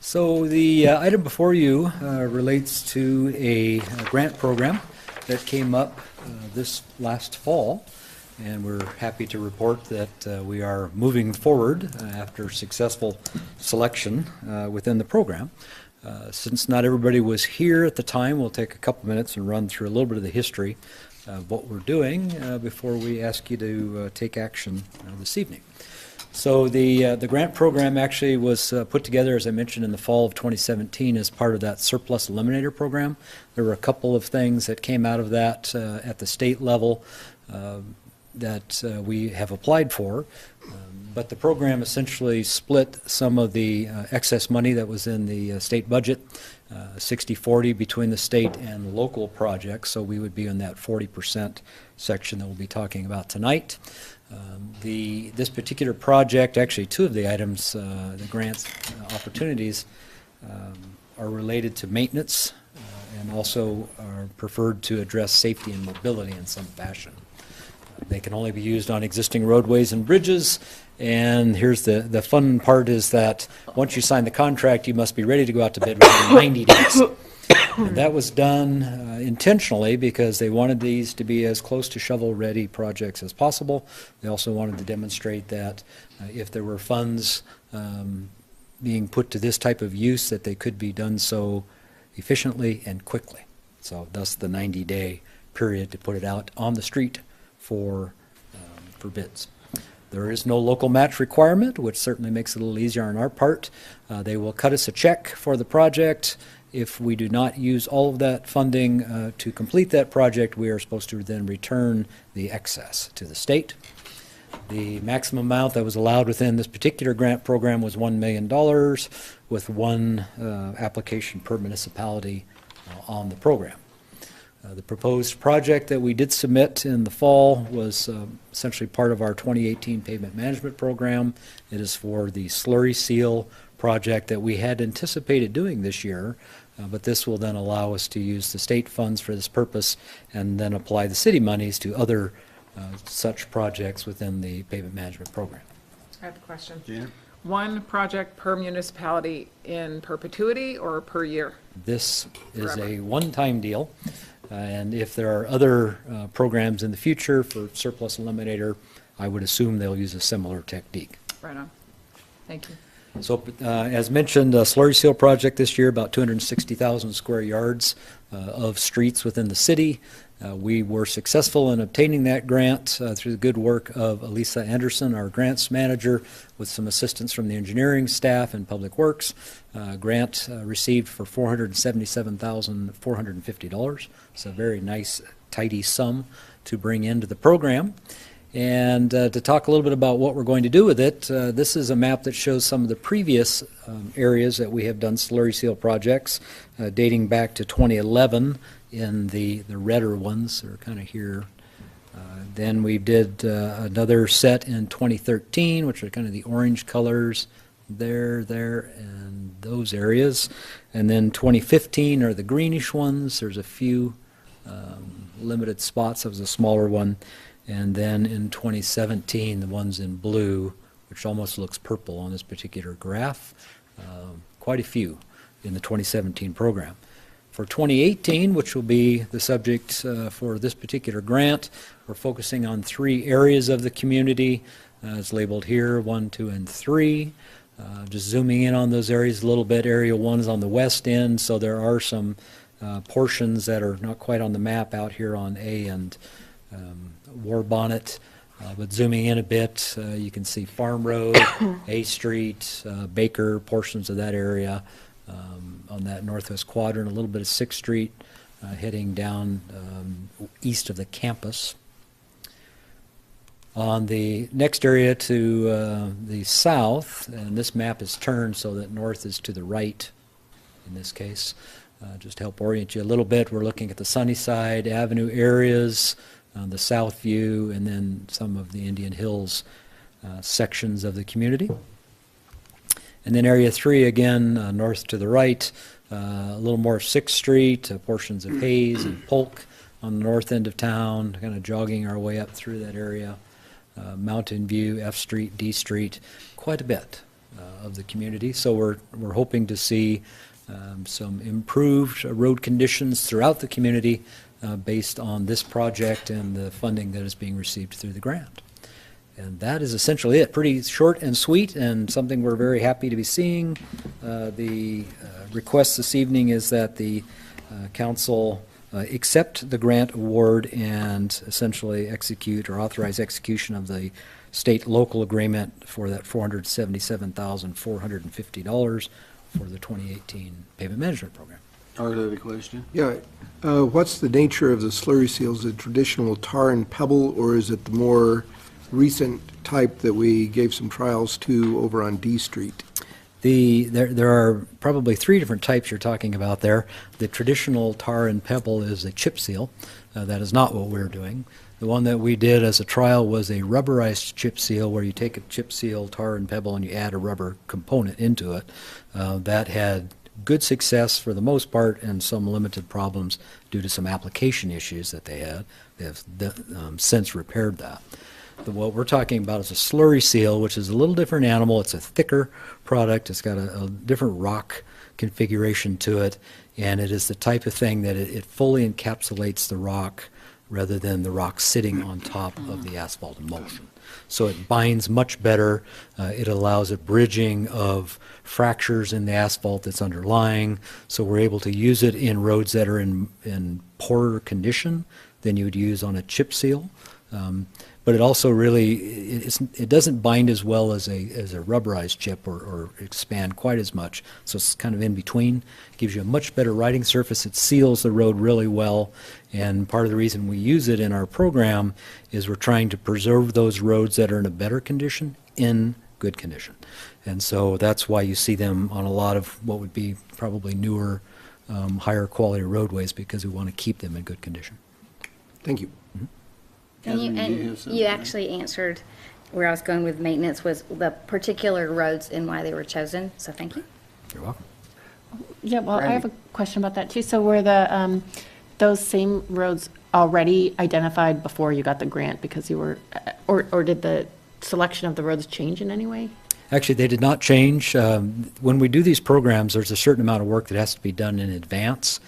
So the item before you relates to a grant program that came up this last fall, and we're happy to report that we are moving forward after successful selection within the program. Since not everybody was here at the time, we'll take a couple minutes and run through a little bit of the history of what we're doing before we ask you to take action this evening. So the grant program actually was put together, as I mentioned, in the fall of 2017 as part of that surplus eliminator program. There were a couple of things that came out of that at the state level that we have applied for. But the program essentially split some of the excess money that was in the state budget, 60-40 between the state and local projects. So we would be in that 40% section that we'll be talking about tonight. This particular project, actually two of the items, the grants opportunities, are related to maintenance and also are preferred to address safety and mobility in some fashion. They can only be used on existing roadways and bridges, and here's the fun part is that once you sign the contract, you must be ready to go out to bid within 90 days. And that was done intentionally because they wanted these to be as close to shovel-ready projects as possible. They also wanted to demonstrate that if there were funds being put to this type of use, that they could be done so efficiently and quickly. So thus the 90-day period to put it out on the street for bids. There is no local match requirement, which certainly makes it a little easier on our part. They will cut us a check for the project. If we do not use all of that funding to complete that project, we are supposed to then return the excess to the state. The maximum amount that was allowed within this particular grant program was $1 million, with one application per municipality on the program. The proposed project that we did submit in the fall was essentially part of our 2018 pavement management program. It is for the slurry seal project that we had anticipated doing this year, but this will then allow us to use the state funds for this purpose and then apply the city monies to other such projects within the pavement management program. I have a question. Gina? One project per municipality in perpetuity or per year? This is Forever. a one-time deal, and if there are other programs in the future for surplus eliminator, I would assume they'll use a similar technique. Right on. Thank you. So as mentioned, a slurry seal project this year, about 260,000 square yards of streets within the city. We were successful in obtaining that grant through the good work of Elisa Anderson, our grants manager, with some assistance from the engineering staff and public works. Grant received for $477,450. It's a very nice, tidy sum to bring into the program. And to talk a little bit about what we're going to do with it, this is a map that shows some of the previous areas that we have done slurry seal projects dating back to 2011 in the redder ones are kind of here. Then we did another set in 2013, which are kind of the orange colors there, and those areas. And then 2015 are the greenish ones. There's a few limited spots. That was a smaller one. And then in 2017, the ones in blue, which almost looks purple on this particular graph, quite a few in the 2017 program. For 2018, which will be the subject for this particular grant, we're focusing on three areas of the community. It's labeled here, 1, 2, and 3. Just zooming in on those areas a little bit. Area 1 is on the west end, so there are some portions that are not quite on the map out here on A and War Bonnet, but zooming in a bit, you can see Farm Road, A Street, Baker, portions of that area on that northwest quadrant, a little bit of 6th Street, heading down east of the campus. On the next area to the south, and this map is turned so that north is to the right in this case, just to help orient you a little bit, we're looking at the Sunnyside Avenue areas, the South View, and then some of the Indian Hills sections of the community. And then Area 3, again, north to the right, a little more 6th Street, portions of Hayes and Polk on the north end of town, kind of jogging our way up through that area. Mountain View, F Street, D Street, quite a bit of the community. So we're hoping to see some improved road conditions throughout the community based on this project and the funding that is being received through the grant. And that is essentially it. Pretty short and sweet, and something we're very happy to be seeing. The request this evening is that the council accept the grant award and essentially execute or authorize execution of the state-local agreement for that $477,450 for the 2018 pavement management program. Art had a question? Yeah, what's the nature of the slurry seals? Is it traditional tar and pebble, or is it the more recent type that we gave some trials to over on D Street? There are probably three different types you're talking about there. The traditional tar and pebble is a chip seal. That is not what we're doing. The one that we did as a trial was a rubberized chip seal, where you take a chip seal, tar and pebble, and you add a rubber component into it. That had good success for the most part and some limited problems due to some application issues that they had. They have since repaired that. What we're talking about is a slurry seal, which is a little different animal. It's a thicker product. It's got a different rock configuration to it, and it is the type of thing that it fully encapsulates the rock rather than the rock sitting on top of the asphalt emulsion. So it binds much better. It allows a bridging of fractures in the asphalt that's underlying. So we're able to use it in roads that are in poorer condition than you would use on a chip seal. But it also really, it doesn't bind as well as a rubberized chip or expand quite as much. So it's kind of in between. It gives you a much better riding surface. It seals the road really well. And part of the reason we use it in our program is we're trying to preserve those roads that are in a better condition in good condition. And so that's why you see them on a lot of what would be probably newer, higher quality roadways, because we want to keep them in good condition. Thank you. And you actually answered where I was going with maintenance, was the particular roads and why they were chosen, so thank you. You're welcome. Yeah, well, I have a question about that too. So were those same roads already identified before you got the grant because you were, or did the selection of the roads change in any way? Actually, they did not change. When we do these programs, there's a certain amount of work that has to be done in advance.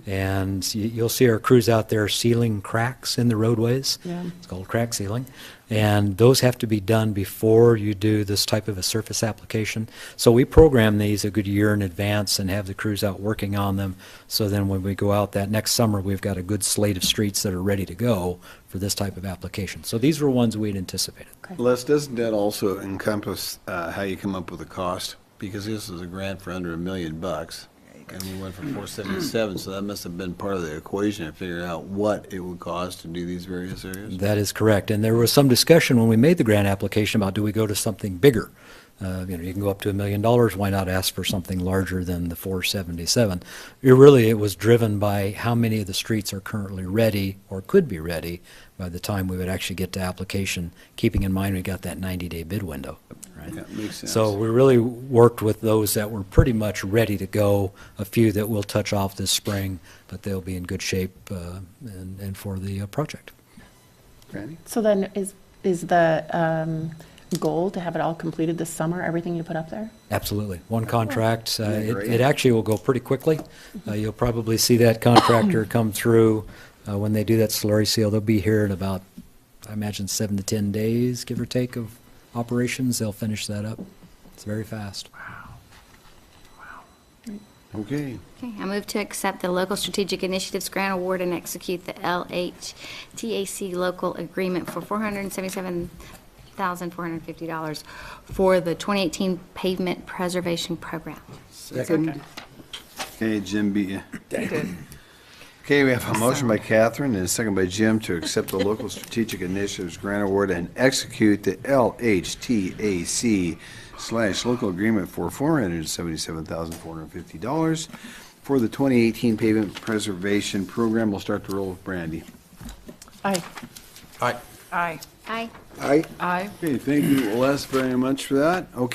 And you'll see our crews out there sealing cracks in the roadways. Yeah. It's called crack sealing. And those have to be done before you do this type of a surface application. So we program these a good year in advance and have the crews out working on them. So then when we go out that next summer, we've got a good slate of streets that are ready to go for this type of application. So these were ones we'd anticipated. Okay. Les, doesn't that also encompass how you come up with the cost? Because this is a grant for under $1 million. And we went for 477, so that must have been part of the equation of figuring out what it would cost to do these various areas. That is correct. And there was some discussion when we made the grant application about, do we go to something bigger? You can go up to $1 million. Why not ask for something larger than the 477? It was driven by how many of the streets are currently ready or could be ready by the time we would actually get to application, keeping in mind we got that 90-day bid window. Right? Yeah, makes sense. So we really worked with those that were pretty much ready to go, a few that we'll touch off this spring, but they'll be in good shape and for the project. Randy? So then is the goal to have it all completed this summer, everything you put up there? Absolutely. One contract. great. It actually will go pretty quickly. You'll probably see that contractor come through when they do that slurry seal. They'll be here in about, I imagine, 7 to 10 days, give or take, of operations. They'll finish that up. It's very fast. Okay. Okay, I move to accept the Local Strategic Initiatives Grant Award and execute the LHTAC local agreement for $477,450 for the 2018 Pavement Preservation Program. Second. Okay, Jim beat you. You did. Okay, we have a motion by Catherine and a second by Jim to accept the Local Strategic Initiatives Grant Award and execute the LHTAC/local agreement for $477,450 for the 2018 Pavement Preservation Program. We'll start the roll with Brandy. Aye. Aye. Aye. Aye. Aye. Aye. Okay, thank you, Les, very much for that. Okay.